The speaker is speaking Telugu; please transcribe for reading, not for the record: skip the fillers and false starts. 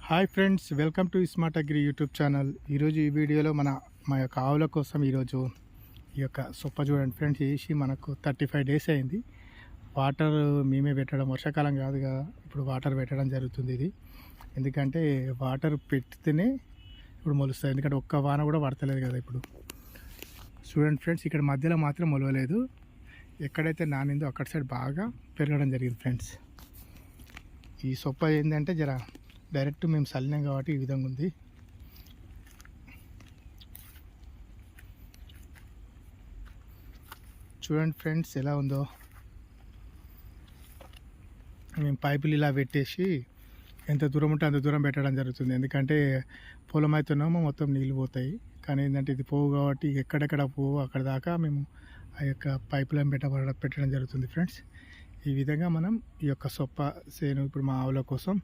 Hi friends, welcome to smart agri YouTube channel. ఈరోజు ఈ వీడియోలో మా యొక్క ఆవుల కోసం ఈరోజు ఈ యొక్క సొప్ప చూడండి ఫ్రెండ్స్, వేసి మనకు 35 డేస్ అయింది. వాటర్ మేమే పెట్టడం, వర్షాకాలం కాదుగా, ఇప్పుడు వాటర్ పెట్టడం జరుగుతుంది. ఇది ఎందుకంటే వాటర్ పెడితేనే ఇప్పుడు మొలుస్తుంది, ఎందుకంటే ఒక్క వాన కూడా పడతలేదు కదా. ఇప్పుడు చూడండి ఫ్రెండ్స్, ఇక్కడ మధ్యలో మాత్రం మొలవలేదు, ఎక్కడైతే నానిందో అక్కడ సైడ్ బాగా పెరగడం జరిగింది ఫ్రెండ్స్. ఈ సొప్ప ఏంటంటే జర డైరెక్ట్ మేము చల్లినాం కాబట్టి ఈ విధంగా ఉంది. చూడండి ఫ్రెండ్స్ ఎలా ఉందో. మేము పైపులు ఇలా పెట్టేసి ఎంత దూరం ఉంటే అంత దూరం పెట్టడం జరుగుతుంది, ఎందుకంటే పొలం అవుతున్నామో మొత్తం నీళ్ళు పోతాయి. కానీ ఏంటంటే ఇది పోవు కాబట్టి ఎక్కడెక్కడ పోవు అక్కడ దాకా మేము ఆ యొక్క పైపులను పెట్టడం జరుగుతుంది ఫ్రెండ్స్. ఈ విధంగా మనం ఈ యొక్క సొప్ప సేను ఇప్పుడు మా ఆవుల కోసం